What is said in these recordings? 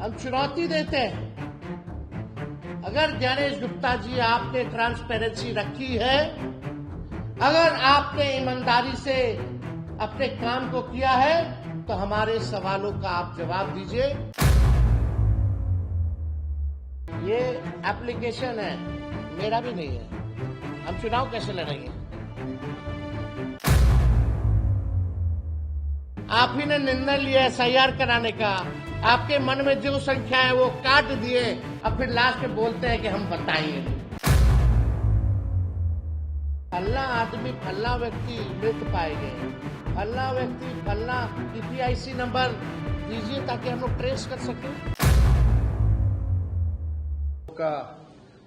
हम चुनौती देते हैं, अगर ज्ञानेश गुप्ता जी आपने ट्रांसपेरेंसी रखी है, अगर आपने ईमानदारी से अपने काम को किया है, तो हमारे सवालों का आप जवाब दीजिए। ये एप्लीकेशन है, मेरा भी नहीं है। हम चुनाव कैसे लड़ेंगे? आप ही ने निर्णय लिया SIR कराने का, आपके मन में जो संख्या है वो काट दिए, अब फिर लास्ट में बोलते हैं कि हम बताएंगे। फल्ला आदमी फल्ला व्यक्ति मृत पाए गए, फल्ला व्यक्ति फल्ला PPIC नंबर दीजिए ताकि हम लोग ट्रेस कर सकें। का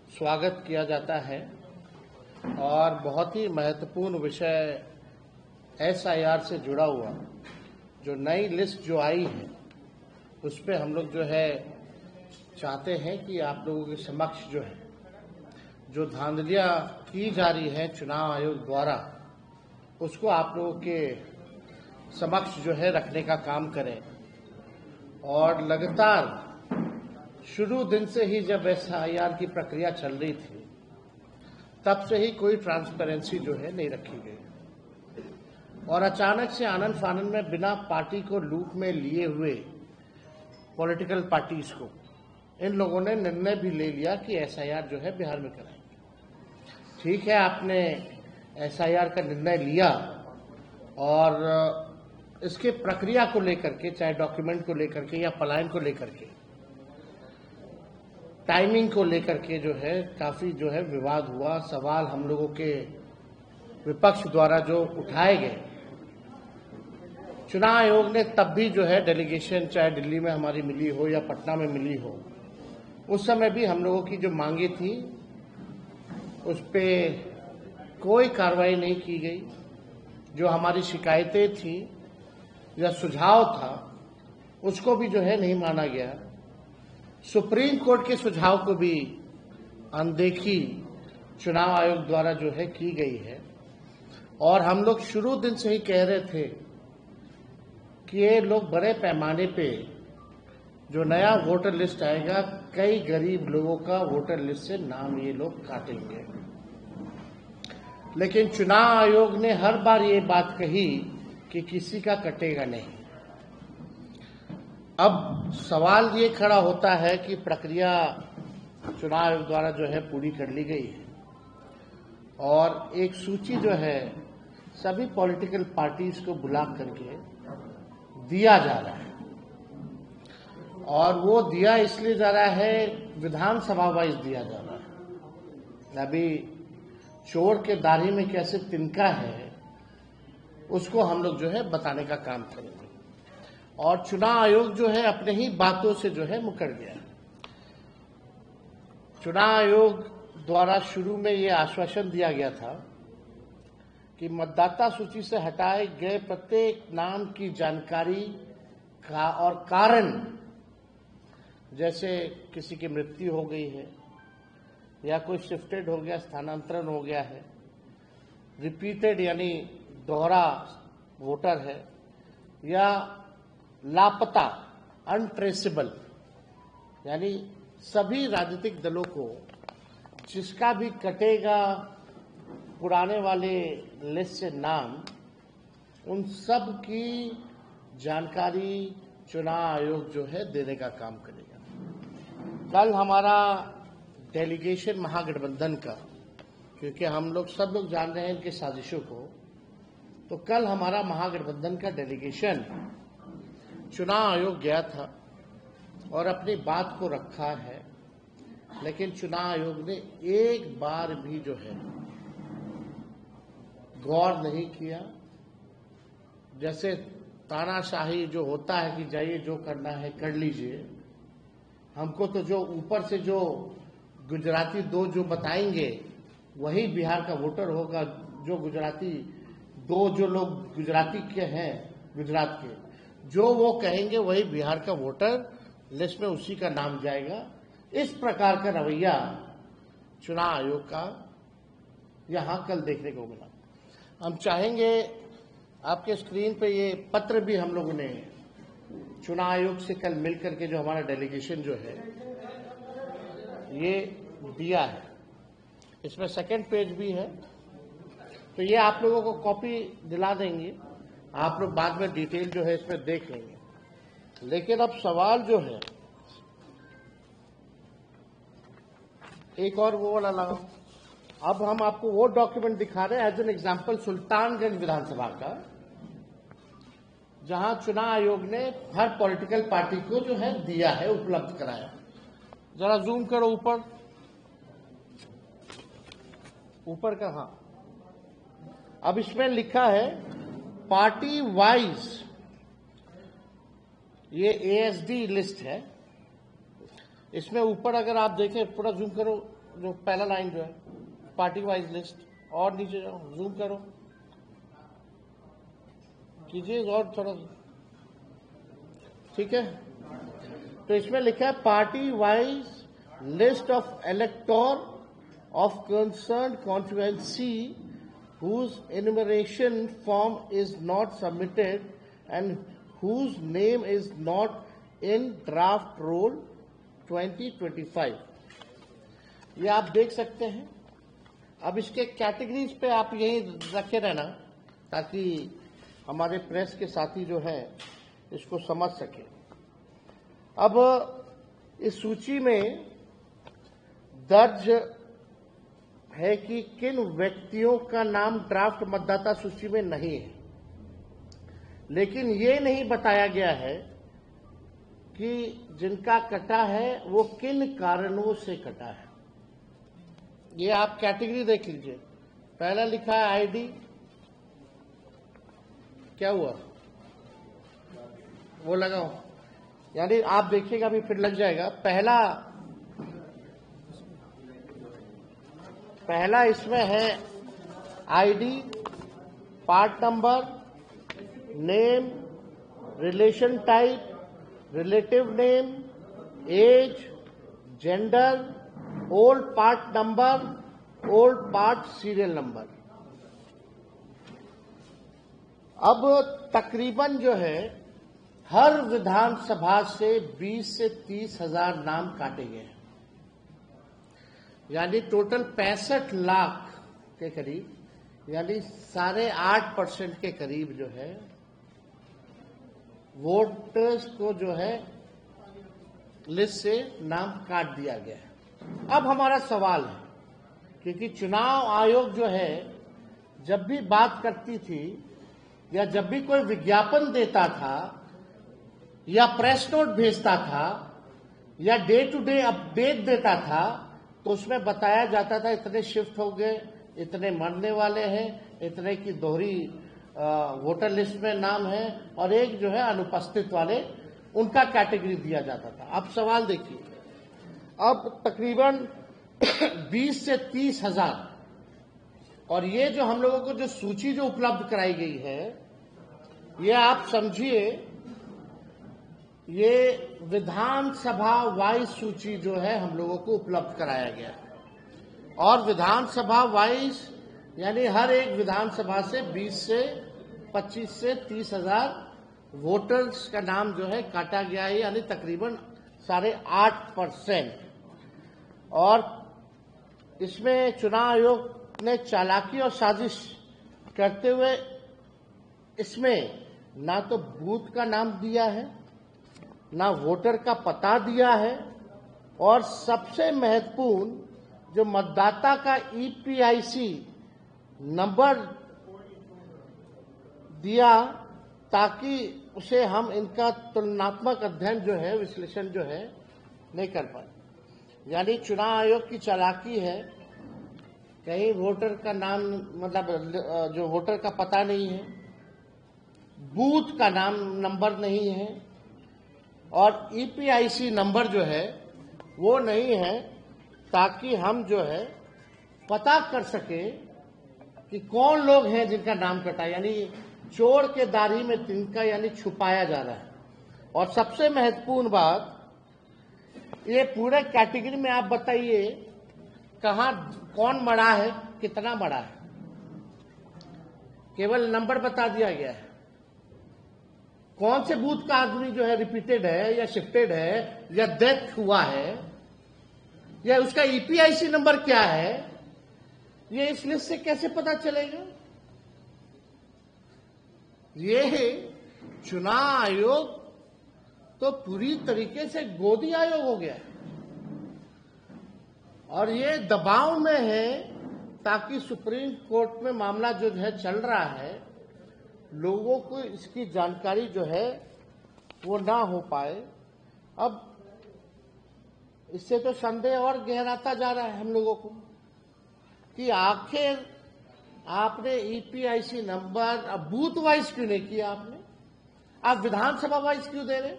स्वागत किया जाता है और बहुत ही महत्वपूर्ण विषय SIR से जुड़ा हुआ जो नई लिस्ट जो आई है उस पर हम लोग जो है चाहते हैं कि आप लोगों के समक्ष जो है जो धांधलियां की जा रही है चुनाव आयोग द्वारा, उसको आप लोगों के समक्ष जो है रखने का काम करें। और लगातार शुरू दिन से ही जब SIR की प्रक्रिया चल रही थी तब से ही कोई ट्रांसपेरेंसी जो है नहीं रखी गई, और अचानक से आनन फानन में बिना पार्टी को लूप में लिए हुए पॉलिटिकल पार्टीज को इन लोगों ने निर्णय भी ले लिया कि SIR जो है बिहार में कराएंगे। ठीक है, आपने SIR का निर्णय लिया और इसके प्रक्रिया को लेकर के, चाहे डॉक्यूमेंट को लेकर के या पलायन को लेकर के, टाइमिंग को लेकर के जो है काफी जो है विवाद हुआ। सवाल हम लोगों के विपक्ष द्वारा जो उठाए गए, चुनाव आयोग ने तब भी जो है डेलीगेशन चाहे दिल्ली में हमारी मिली हो या पटना में मिली हो, उस समय भी हम लोगों की जो मांगे थी उस पे कोई कार्रवाई नहीं की गई। जो हमारी शिकायतें थी या सुझाव था उसको भी जो है नहीं माना गया। सुप्रीम कोर्ट के सुझाव को भी अनदेखी चुनाव आयोग द्वारा जो है की गई है। और हम लोग शुरू दिन से ही कह रहे थे कि ये लोग बड़े पैमाने पे जो नया वोटर लिस्ट आएगा, कई गरीब लोगों का वोटर लिस्ट से नाम ये लोग काटेंगे। लेकिन चुनाव आयोग ने हर बार ये बात कही कि किसी का कटेगा नहीं। अब सवाल ये खड़ा होता है कि प्रक्रिया चुनाव आयोग द्वारा जो है पूरी कर ली गई है और एक सूची जो है सभी पॉलिटिकल पार्टीज को बुला करके दिया जा रहा है, और वो दिया इसलिए जा रहा है, विधानसभा वाइज दिया जा रहा है। अभी चोर के दाढ़ी में कैसे तिनका है उसको हम लोग जो है बताने का काम करेंगे। और चुनाव आयोग जो है अपने ही बातों से जो है मुकर गया। चुनाव आयोग द्वारा शुरू में ये आश्वासन दिया गया था कि मतदाता सूची से हटाए गए प्रत्येक नाम की जानकारी का और कारण, जैसे किसी की मृत्यु हो गई है या कोई शिफ्टेड हो गया, स्थानांतरण हो गया है, रिपीटेड यानी दोहरा वोटर है, या लापता अनट्रेसेबल, यानी सभी राजनीतिक दलों को जिसका भी कटेगा पुराने वाले लिस्ट से नाम, उन सब की जानकारी चुनाव आयोग जो है देने का काम करेगा। कल हमारा डेलीगेशन महागठबंधन का, क्योंकि हम लोग सब लोग जान रहे हैं इनके साजिशों को, तो कल हमारा महागठबंधन का डेलीगेशन चुनाव आयोग गया था और अपनी बात को रखा है। लेकिन चुनाव आयोग ने एक बार भी जो है गौर नहीं किया। जैसे तानाशाही जो होता है कि जाइए जो करना है कर लीजिए, हमको तो जो ऊपर से जो गुजराती दो जो बताएंगे वही बिहार का वोटर होगा। जो गुजराती दो जो लोग गुजराती के हैं, गुजरात के, जो वो कहेंगे वही बिहार का वोटर लिस्ट में उसी का नाम जाएगा। इस प्रकार का रवैया चुनाव आयोग का यहां कल देखने को मिला। हम चाहेंगे आपके स्क्रीन पे ये पत्र भी हम लोगों ने चुनाव आयोग से कल मिलकर के जो हमारा डेलीगेशन जो है ये दिया है, इसमें सेकंड पेज भी है, तो ये आप लोगों को कॉपी दिला देंगे, आप लोग बाद में डिटेल जो है इसमें देख लेंगे। लेकिन अब सवाल जो है, एक और वो वाला लगाओ। अब हम आपको वो डॉक्यूमेंट दिखा रहे हैं एज एन एग्जाम्पल सुल्तानगंज विधानसभा का, जहां चुनाव आयोग ने हर पॉलिटिकल पार्टी को जो है दिया है, उपलब्ध कराया। जरा जूम करो ऊपर, ऊपर का, हाँ। अब इसमें लिखा है पार्टी वाइज, ये एएसडी लिस्ट है। इसमें ऊपर अगर आप देखें, पूरा जूम करो, जो पहला लाइन जो है पार्टी वाइज लिस्ट, और नीचे जाओ, जूम करो, कीजिए और थोड़ा, ठीक है। तो इसमें लिखा है party wise list of elector of concerned constituency whose enumeration form is not submitted and whose name is not in draft roll 2025। ये आप देख सकते हैं। अब इसके कैटेगरीज पे आप यही रखे रहना ताकि हमारे प्रेस के साथी जो हैं इसको समझ सके। अब इस सूची में दर्ज है कि किन व्यक्तियों का नाम ड्राफ्ट मतदाता सूची में नहीं है, लेकिन ये नहीं बताया गया है कि जिनका कटा है वो किन कारणों से कटा है। ये आप कैटेगरी देख लीजिए। पहला लिखा है आईडी, क्या हुआ वो लगाओ, यानी आप देखिएगा अभी फिर लग जाएगा। पहला इसमें है ID, part number, name, relation type, relative name, age, gender, old part number, old part serial number. अब तकरीबन जो है हर विधानसभा से 20 से 30 हजार नाम काटे गए हैं, यानी टोटल 65 लाख के करीब, यानी 8.5% के करीब जो है वोटर्स को जो है लिस्ट से नाम काट दिया गया है। अब हमारा सवाल है, क्योंकि चुनाव आयोग जो है जब भी बात करती थी या जब भी कोई विज्ञापन देता था या प्रेस नोट भेजता था या डे टू डे अपडेट देता था, तो उसमें बताया जाता था इतने शिफ्ट हो गए, इतने मरने वाले हैं, इतने की दोहरी वोटर लिस्ट में नाम है, और एक जो है अनुपस्थित वाले, उनका कैटेगरी दिया जाता था। अब सवाल देखिए, अब तकरीबन 20 से 30 हजार, और ये जो हम लोगों को जो सूची जो उपलब्ध कराई गई है, ये आप समझिए ये विधानसभा वाइज सूची जो है हम लोगों को उपलब्ध कराया गया है। और विधानसभा वाइज यानी हर एक विधानसभा से 20 से 25 से 30 हजार वोटर्स का नाम जो है काटा गया है, यानी तकरीबन 8.5%। और इसमें चुनाव आयोग ने चालाकी और साजिश करते हुए इसमें ना तो बूथ का नाम दिया है, ना वोटर का पता दिया है, और सबसे महत्वपूर्ण जो मतदाता का ईपीआईसी नंबर दिया, ताकि उसे हम इनका तुलनात्मक अध्ययन जो है, विश्लेषण जो है नहीं कर पाए। यानी चुनाव आयोग की चालाकी है, कहीं वोटर का नाम मतलब जो वोटर का पता नहीं है, बूथ का नाम नंबर नहीं है, और ईपीआईसी नंबर जो है वो नहीं है, ताकि हम जो है पता कर सके कि कौन लोग हैं जिनका नाम कटा, यानी चोर के दाढ़ी में तिनका, यानी छुपाया जा रहा है। और सबसे महत्वपूर्ण बात, ये पूरे कैटेगरी में आप बताइए कहां कौन मरा है, कितना मरा है, केवल नंबर बता दिया गया है, कौन से बूथ का आदमी जो है रिपीटेड है या शिफ्टेड है या डेथ हुआ है या उसका ईपीआईसी नंबर क्या है, ये इस लिस्ट से कैसे पता चलेगा? ये चुनाव आयोग तो पूरी तरीके से गोदी आयोग हो गया है और ये दबाव में है ताकि सुप्रीम कोर्ट में मामला जो है चल रहा है, लोगों को इसकी जानकारी जो है वो ना हो पाए। अब इससे तो संदेह और गहराता जा रहा है हम लोगों को कि आखिर आपने ईपीआईसी नंबर अब बूथ वाइज क्यों नहीं किया? आपने आप विधानसभा वाइज क्यों दे रहे?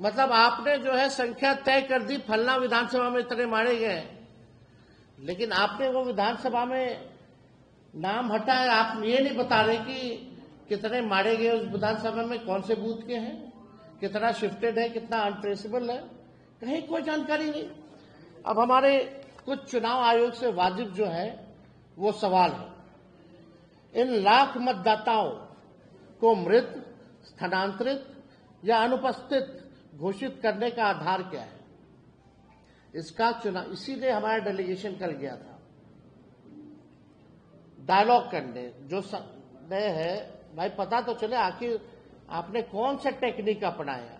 मतलब आपने जो है संख्या तय कर दी, फलना विधानसभा में इतने मारे गए, लेकिन आपने वो विधानसभा में नाम हटाया। आप ये नहीं बता रहे कि कितने मारे गए उस विधानसभा में, कौन से बूथ के हैं, कितना शिफ्टेड है, कितना अनट्रेसेबल है, कहीं कोई जानकारी नहीं। अब हमारे कुछ चुनाव आयोग से वाजिब जो है वो सवाल है, इन लाख मतदाताओं को मृत, स्थानांतरित या अनुपस्थित घोषित करने का आधार क्या है? इसका चुनाव, इसीलिए हमारा डेलीगेशन कल गया था डायलॉग करने। जो नए है भाई, पता तो चले आखिर आपने कौन सा टेक्निक अपनाया।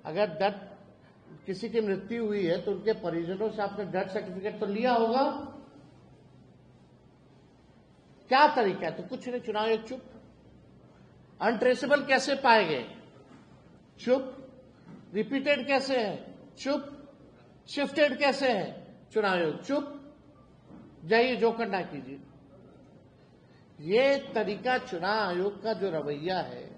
अगर डेथ, किसी की मृत्यु हुई है तो उनके परिजनों से आपने डेथ सर्टिफिकेट तो लिया होगा, क्या तरीका है? तो कुछ नहीं, चुनाव आयोग चुप। अनट्रेसेबल कैसे पाए गए? चुप। रिपीटेड कैसे है? चुप। शिफ्टेड कैसे है? चुनाव आयोग चुप। जाइए जो करना कीजिए। ये तरीका चुनाव आयोग का जो रवैया है,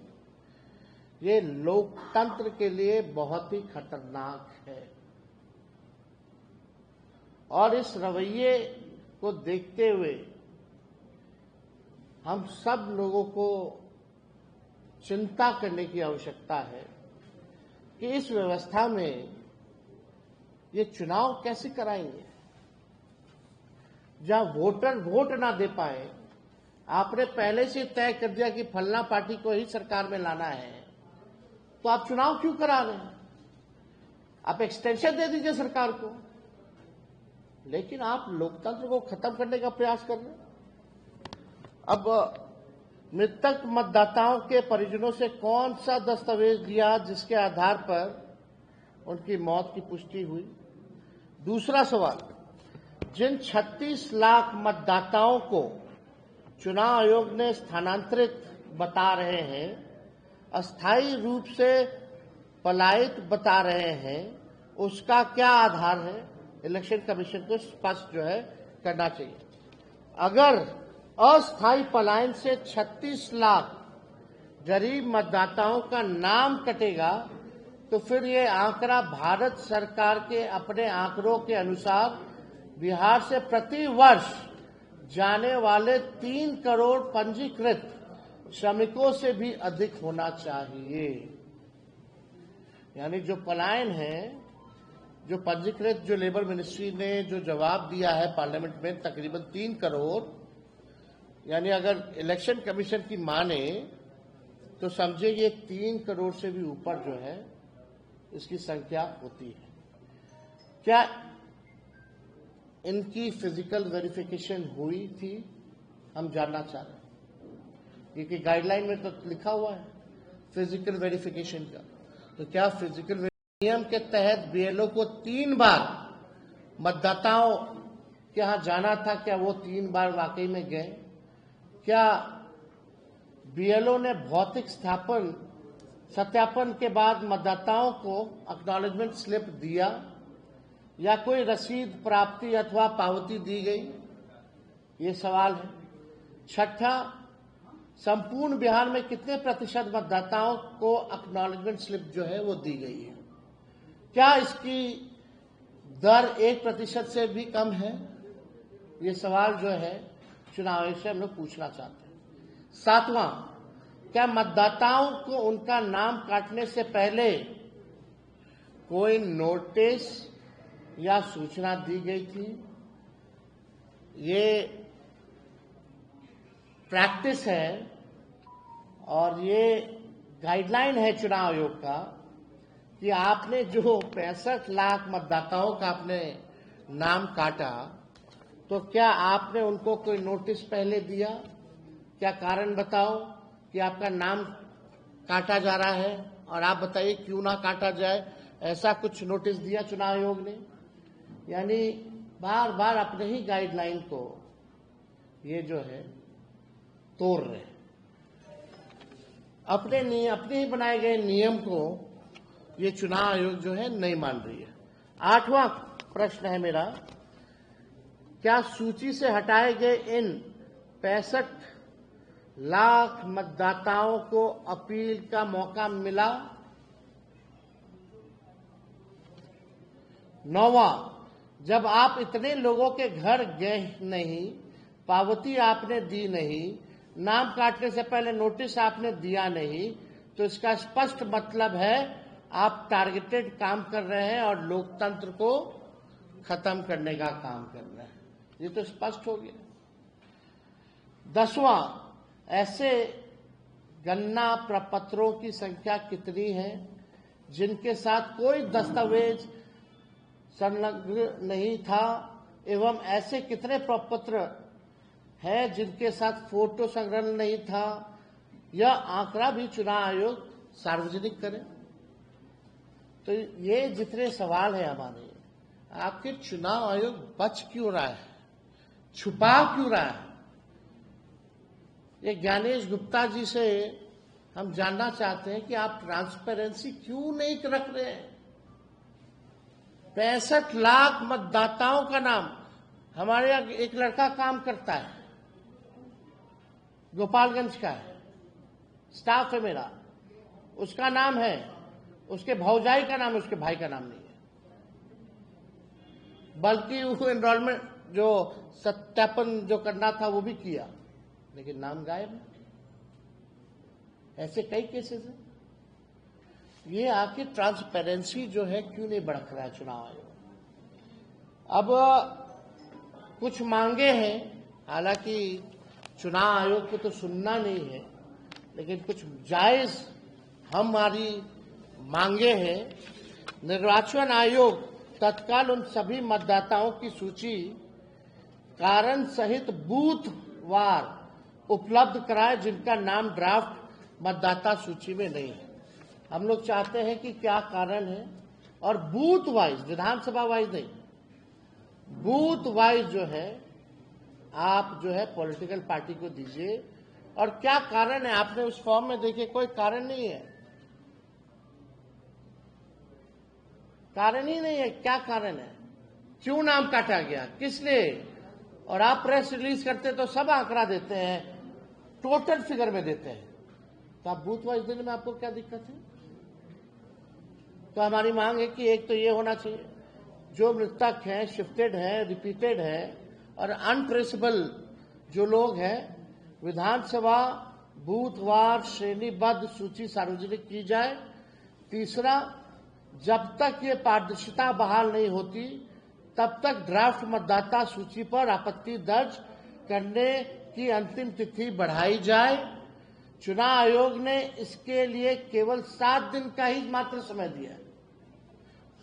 ये लोकतंत्र के लिए बहुत ही खतरनाक है और इस रवैये को देखते हुए हम सब लोगों को चिंता करने की आवश्यकता है कि इस व्यवस्था में ये चुनाव कैसे कराएंगे जहां वोटर वोट ना दे पाए। आपने पहले से तय कर दिया कि फलना पार्टी को ही सरकार में लाना है, तो आप चुनाव क्यों करा रहे हैं? आप एक्सटेंशन दे दीजिए सरकार को, लेकिन आप लोकतंत्र को खत्म करने का प्रयास कर रहे हैं। अब मृतक मतदाताओं के परिजनों से कौन सा दस्तावेज दिया जिसके आधार पर उनकी मौत की पुष्टि हुई? दूसरा सवाल, जिन 36 लाख मतदाताओं को चुनाव आयोग ने स्थानांतरित बता रहे हैं, अस्थायी रूप से पलायित बता रहे हैं, उसका क्या आधार है? इलेक्शन कमीशन को स्पष्ट जो है करना चाहिए। अगर अस्थायी पलायन से 36 लाख गरीब मतदाताओं का नाम कटेगा तो फिर ये आंकड़ा भारत सरकार के अपने आंकड़ों के अनुसार बिहार से प्रति वर्ष जाने वाले 3 करोड़ पंजीकृत श्रमिकों से भी अधिक होना चाहिए। यानी जो पलायन है, जो पंजीकृत, जो लेबर मिनिस्ट्री ने जो जवाब दिया है पार्लियामेंट में, तकरीबन 3 करोड़, यानी अगर इलेक्शन कमीशन की माने तो समझे ये 3 करोड़ से भी ऊपर जो है इसकी संख्या होती है। क्या इनकी फिजिकल वेरिफिकेशन हुई थी? हम जानना चाह रहे हैं, क्योंकि गाइडलाइन में तो लिखा हुआ है फिजिकल वेरिफिकेशन का। तो क्या फिजिकल नियम के तहत बीएलओ को 3 बार मतदाताओं के यहां जाना था? क्या वो 3 बार वाकई में गए? क्या बीएलओ ने भौतिक सत्यापन के बाद मतदाताओं को एक्नॉलेजमेंट स्लिप दिया या कोई रसीद प्राप्ति अथवा पावती दी गई? ये सवाल है। छठा, संपूर्ण बिहार में कितने प्रतिशत मतदाताओं को एक्नॉलेजमेंट स्लिप जो है वो दी गई है? क्या इसकी दर 1% से भी कम है? ये सवाल जो है चुनाव आयोग से हम लोग पूछना चाहते हैं। 7वां, क्या मतदाताओं को उनका नाम काटने से पहले कोई नोटिस या सूचना दी गई थी? ये प्रैक्टिस है और ये गाइडलाइन है चुनाव आयोग का कि आपने जो 65 लाख मतदाताओं का आपने नाम काटा, तो क्या आपने उनको कोई नोटिस पहले दिया? क्या कारण बताओ कि आपका नाम काटा जा रहा है, और आप बताइए क्यों ना काटा जाए। ऐसा कुछ नोटिस दिया चुनाव आयोग ने? यानी बार बार अपने ही गाइडलाइन को ये जो है तोड़ रहे हैं। अपने ही बनाए गए नियम को ये चुनाव आयोग जो है नहीं मान रही है। 8वां प्रश्न है मेरा, क्या सूची से हटाए गए इन 65 लाख मतदाताओं को अपील का मौका मिला? 9वां, जब आप इतने लोगों के घर गए नहीं, पावती आपने दी नहीं, नाम काटने से पहले नोटिस आपने दिया नहीं, तो इसका स्पष्ट मतलब है आप टारगेटेड काम कर रहे हैं और लोकतंत्र को खत्म करने का काम कर रहे हैं। ये तो स्पष्ट हो गया। 10वां, ऐसे गणना प्रपत्रों की संख्या कितनी है जिनके साथ कोई दस्तावेज संलग्न नहीं था, एवं ऐसे कितने प्रपत्र है जिनके साथ फोटो संग्रह नहीं था? यह आंकड़ा भी चुनाव आयोग सार्वजनिक करे। तो ये जितने सवाल है हमारे, आखिर चुनाव आयोग बच क्यों रहा है, छुपा क्यों रहा है? ये ज्ञानेश गुप्ता जी से हम जानना चाहते हैं कि आप ट्रांसपेरेंसी क्यों नहीं रख रहे हैं? 65 लाख मतदाताओं का नाम, हमारे यहाँ एक लड़का काम करता है, गोपालगंज का है, स्टाफ है मेरा, उसका नाम है, उसके भौजाई का नाम है, उसके भाई का नाम नहीं है। बल्कि वो एनरोलमेंट जो सत्यापन जो करना था वो भी किया, लेकिन नाम गायब है। ऐसे कई केसेस हैं। ये आखिर ट्रांसपेरेंसी जो है क्यों नहीं बढ़ रहा है चुनाव आयोग? अब कुछ मांगे हैं, हालांकि चुनाव आयोग को तो सुनना नहीं है, लेकिन कुछ जायज हमारी मांगे हैं। निर्वाचन आयोग तत्काल उन सभी मतदाताओं की सूची कारण सहित बूथवार उपलब्ध कराए जिनका नाम ड्राफ्ट मतदाता सूची में नहीं है। हम लोग चाहते हैं कि क्या कारण है, और बूथ वाइज, विधानसभा वाइज नहीं, बूथ वाइज जो है आप जो है पॉलिटिकल पार्टी को दीजिए। और क्या कारण है, आपने उस फॉर्म में देखिए, कोई कारण नहीं है, कारण ही नहीं है। क्या कारण है, क्यों नाम काटा गया, किस लिए? और आप प्रेस रिलीज करते तो सब आंकड़ा देते हैं, टोटल फिगर में देते हैं, तो आप बूथ वाइज देने में आपको क्या दिक्कत है? तो हमारी मांग है कि एक तो ये होना चाहिए, जो मृतक हैं, शिफ्टेड हैं, रिपीटेड हैं और अनट्रेसेबल जो लोग हैं, विधानसभा बूथवार श्रेणीबद्ध सूची सार्वजनिक की जाए। तीसरा, जब तक ये पारदर्शिता बहाल नहीं होती तब तक ड्राफ्ट मतदाता सूची पर आपत्ति दर्ज करने की अंतिम तिथि बढ़ाई जाए। चुनाव आयोग ने इसके लिए केवल 7 दिन का ही मात्र समय दिया।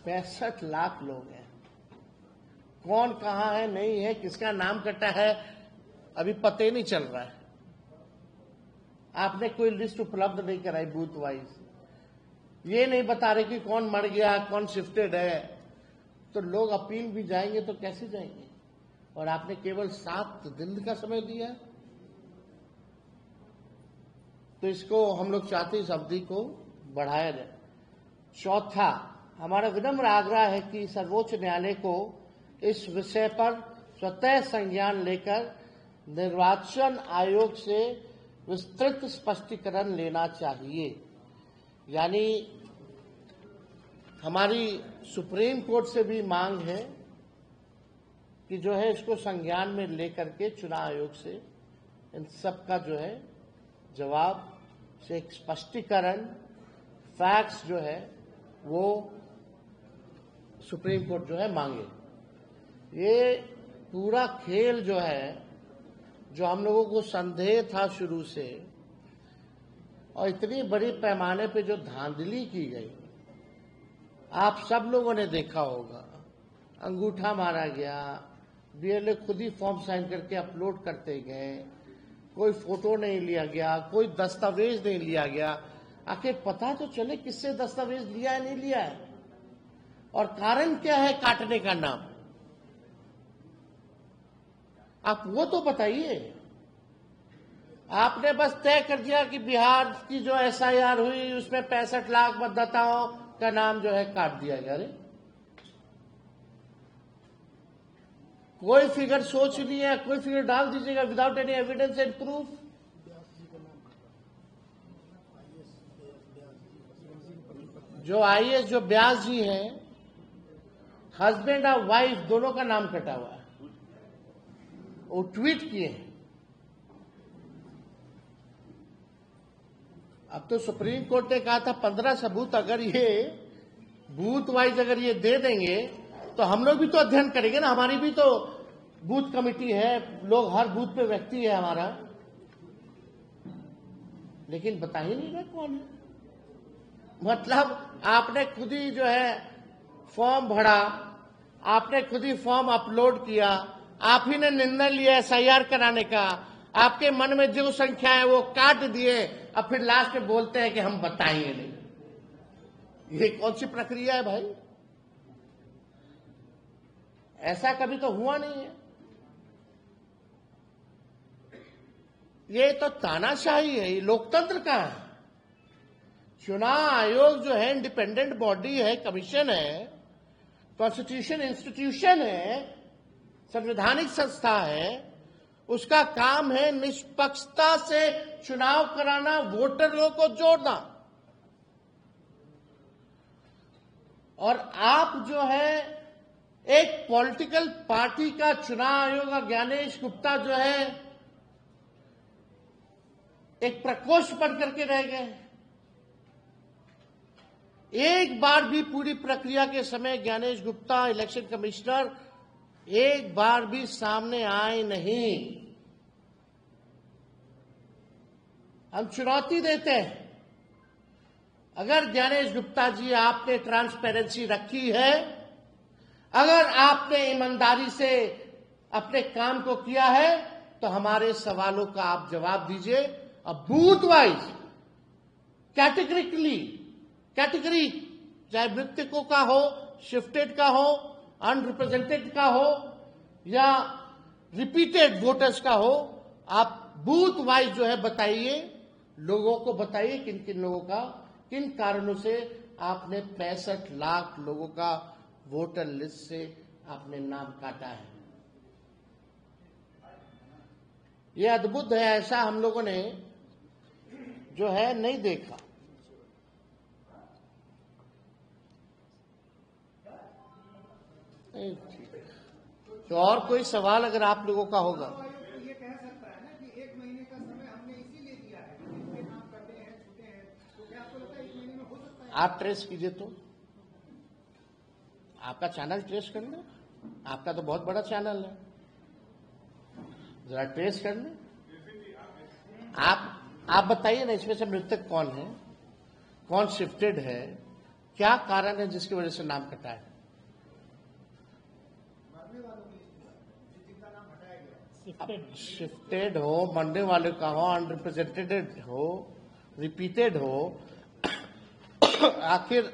65 लाख लोग हैं, कौन कहां है, नहीं है, किसका नाम कटा है, अभी पता ही नहीं चल रहा है। आपने कोई लिस्ट उपलब्ध नहीं कराई बूथ वाइज, ये नहीं बता रहे कि कौन मर गया, कौन शिफ्टेड है, तो लोग अपील भी जाएंगे तो कैसे जाएंगे? और आपने केवल 7 दिन का समय दिया। तो इसको हम लोग चाहते इस अवधि को बढ़ाया जाए। चौथा, हमारा विनम्र आग्रह है कि सर्वोच्च न्यायालय को इस विषय पर स्वतः संज्ञान लेकर निर्वाचन आयोग से विस्तृत स्पष्टीकरण लेना चाहिए। यानी हमारी सुप्रीम कोर्ट से भी मांग है कि जो है इसको संज्ञान में लेकर के चुनाव आयोग से इन सब का जो है जवाब से एक स्पष्टीकरण, फैक्ट्स जो है वो सुप्रीम कोर्ट जो है मांगे। ये पूरा खेल जो है, जो हम लोगों को संदेह था शुरू से, और इतनी बड़ी पैमाने पे जो धांधली की गई, आप सब लोगों ने देखा होगा। अंगूठा मारा गया, बीएलओ खुद ही फॉर्म साइन करके अपलोड करते गए, कोई फोटो नहीं लिया गया, कोई दस्तावेज नहीं लिया गया। आखिर पता तो चले किससे दस्तावेज लिया है नहीं लिया है, और कारण क्या है काटने का नाम, आप वो तो बताइए। आपने बस तय कर दिया कि बिहार की जो एसआईआर हुई उसमें 65 लाख मतदाताओं का नाम जो है काट दिया गया। अरे कोई फिगर सोच नहीं है, कोई फिगर डाल दीजिएगा without any evidence and proof. जो आईएएस जो व्यास जी हैं, हस्बैंड और वाइफ दोनों का नाम कटा हुआ है, वो ट्वीट किए हैं। अब तो सुप्रीम कोर्ट ने कहा था 15 सबूत अगर ये बूथ वाइज अगर ये दे देंगे तो हम लोग भी तो अध्ययन करेंगे ना, हमारी भी तो बूथ कमेटी है, लोग हर बूथ पे व्यक्ति है हमारा, लेकिन बता ही नहीं रहे कौन है। मतलब आपने खुद ही जो है फॉर्म भरा, आपने खुद ही फॉर्म अपलोड किया, आप ही ने निर्णय लिया एसआईआर कराने का, आपके मन में जो संख्या है वो काट दिए, अब फिर लास्ट में बोलते हैं कि हम बताएंगे नहीं। ये कौन सी प्रक्रिया है भाई? ऐसा कभी तो हुआ नहीं है। ये तो तानाशाही है, ये लोकतंत्र कहां है? चुनाव आयोग जो है इंडिपेंडेंट बॉडी है, कमीशन है, कॉन्स्टिट्यूशन इंस्टीट्यूशन है, संवैधानिक संस्था है, उसका काम है निष्पक्षता से चुनाव कराना, वोटरों को जोड़ना। और आप जो है एक पॉलिटिकल पार्टी का चुनाव आयोग का ज्ञानेश गुप्ता जो है एक प्रकोष्ठ बन करके रह गए। एक बार भी पूरी प्रक्रिया के समय ज्ञानेश गुप्ता इलेक्शन कमिश्नर एक बार भी सामने आए नहीं। हम चुनौती देते हैं, अगर ज्ञानेश गुप्ता जी आपने ट्रांसपेरेंसी रखी है, अगर आपने ईमानदारी से अपने काम को किया है, तो हमारे सवालों का आप जवाब दीजिए। अब बूथ वाइज कैटेगरी चाहे मृतकों का हो, शिफ्टेड का हो, अनरिप्रेजेंटेड का हो या रिपीटेड वोटर्स का हो, आप बूथ वाइज जो है बताइए, लोगों को बताइए किन किन लोगों का, किन कारणों से आपने 65 लाख लोगों का वोटर लिस्ट से आपने नाम काटा है। यह अद्भुत है, ऐसा हम लोगों ने जो है नहीं देखा। तो और कोई सवाल अगर आप लोगों का होगा? ये कह सकता है ना कि 1 महीने का समय हमने इसीलिए दिया है, जिसके नाम कटे हैं, छूटे हैं, तो क्या आपको लगता है 1 महीने में हो सकता है? आप ट्रेस कीजिए, तो आपका चैनल ट्रेस कर ले, आपका तो बहुत बड़ा चैनल है, जरा ट्रेस कर ले। आप बताइए ना, इसमें से मृतक कौन है, कौन शिफ्टेड है, क्या कारण है जिसकी वजह से नाम कटा है? शिफ्टेड हो, मरने वाले का हो, अनरिप्रेजेंटेड हो, रिपीटेड हो, आखिर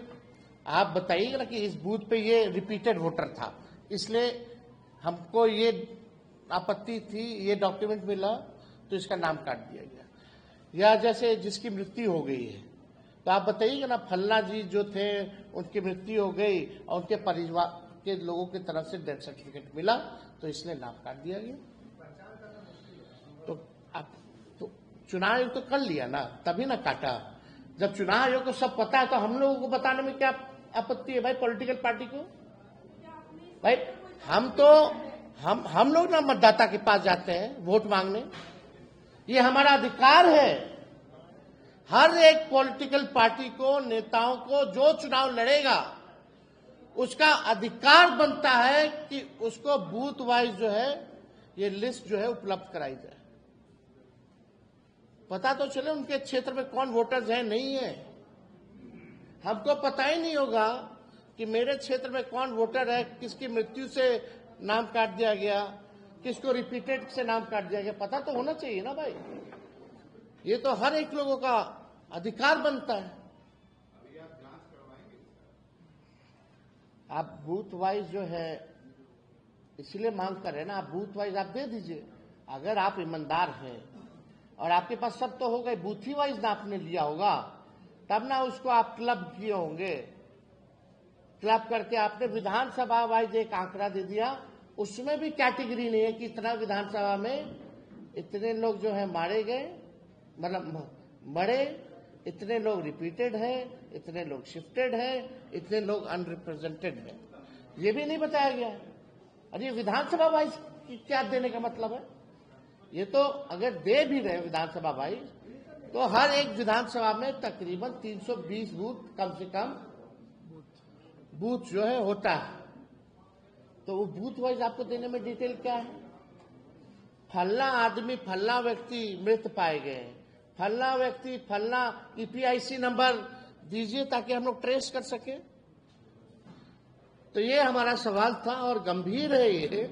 आप बताइएगा ना कि इस बूथ पे ये रिपीटेड वोटर था, इसलिए हमको ये आपत्ति थी, ये डॉक्यूमेंट मिला तो इसका नाम काट दिया गया। या जैसे जिसकी मृत्यु हो गई है, तो आप बताइएगा ना फल्ला जी जो थे उनकी मृत्यु हो गई और उनके परिवार के लोगों की तरफ से डेथ सर्टिफिकेट मिला तो इसलिए नाम काट दिया गया। तो आप तो चुनाव आयोग तो कर लिया ना, तभी ना काटा। जब चुनाव आयोग को सब पता है तो हम लोगों को बताने में क्या आपत्ति है भाई? पॉलिटिकल पार्टी को भाई, हम लोग ना मतदाता के पास जाते हैं वोट मांगने, ये हमारा अधिकार है। हर एक पॉलिटिकल पार्टी को, नेताओं को, जो चुनाव लड़ेगा उसका अधिकार बनता है कि उसको बूथ वाइज जो है ये लिस्ट जो है उपलब्ध कराई जाए। पता तो चले उनके क्षेत्र में कौन वोटर्स हैं, नहीं है। हमको पता ही नहीं होगा कि मेरे क्षेत्र में कौन वोटर है, किसकी मृत्यु से नाम काट दिया गया, किसको रिपीटेड से नाम काट दिया गया। पता तो होना चाहिए ना भाई, ये तो हर एक लोगों का अधिकार बनता है। आप बूथ वाइज जो है इसलिए मांग कर रहे हैं ना, आप बूथ वाइज आप दे दीजिए। अगर आप ईमानदार हैं और आपके पास सब तो हो गए, बूथ ही वाइज ना आपने लिया होगा तब ना उसको आप क्लब किए होंगे। क्लब करके आपने विधानसभा वाइज एक आंकड़ा दे दिया, उसमें भी कैटेगरी नहीं है कि इतना विधानसभा में इतने लोग जो है मारे गए, मतलब मरे, इतने लोग रिपीटेड हैं, इतने लोग शिफ्टेड हैं, इतने लोग अनरिप्रेजेंटेड हैं, ये भी नहीं बताया गया। अरे विधानसभा वाइज क्या देने का मतलब है? ये तो अगर दे भी रहे विधानसभा वाइज तो हर एक विधानसभा में तकरीबन 320 बूथ कम से कम बूथ जो है होता है। तो वो बूथ वाइज आपको देने में डिटेल क्या है? फलना आदमी, फलना व्यक्ति मृत पाए गए, फलना व्यक्ति, फलना ईपीआईसी नंबर दीजिए ताकि हम लोग ट्रेस कर सके। तो ये हमारा सवाल था और गंभीर है ये।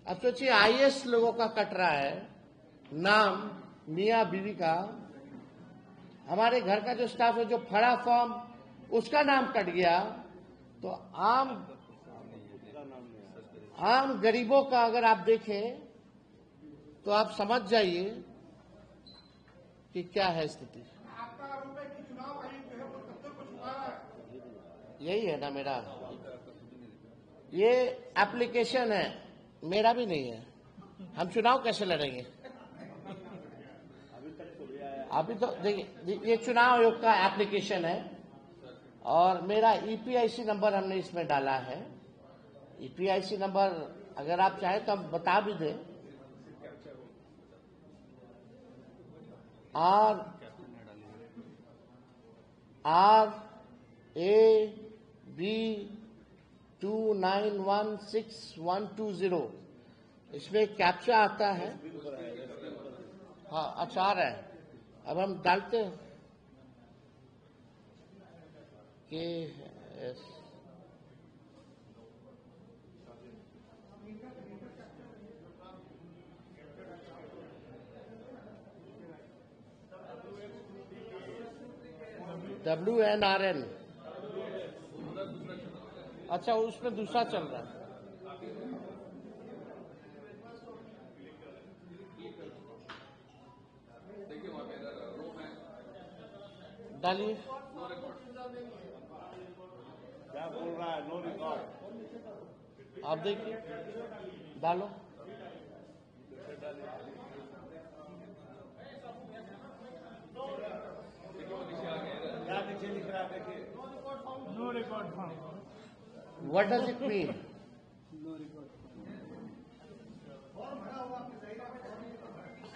अब सोचिए आईएएस लोगों का कट रहा है नाम, मियाँ बीवी का, हमारे घर का जो स्टाफ है जो फड़ा फॉर्म उसका नाम कट गया। तो आम गरीबों का अगर आप देखें तो आप समझ जाइए कि क्या है स्थिति। आपका आरोप है कि चुनाव आयोग जो है वो तथ्यों को छुपा रहा है। यही है ना मेरा, ये एप्लीकेशन है, मेरा भी नहीं है। हम चुनाव कैसे लड़ेंगे? अभी तो देखिए, ये चुनाव आयोग का एप्लीकेशन है और मेरा ईपीआईसी नंबर हमने इसमें डाला है। ईपीआईसी नंबर अगर आप चाहें तो हम बता भी दें। RAB 2916-120, इसमें कैप्चा आता है। हाँ अच्छा आ रहा है। अब हम डालते हैं कि WNRN। अच्छा उसमें दूसरा चल रहा है। डालिए। क्या बोल रहा है? No record. आप देखिए, डालो। क्या नीचे लिख रहा है? देखिए, no record. What does it mean?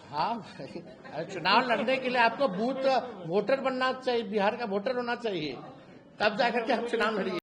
हाँ चुनाव लड़ने के लिए आपको बूथ वोटर बनना चाहिए, बिहार का वोटर होना चाहिए, तब जाकर के आप चुनाव लड़िए।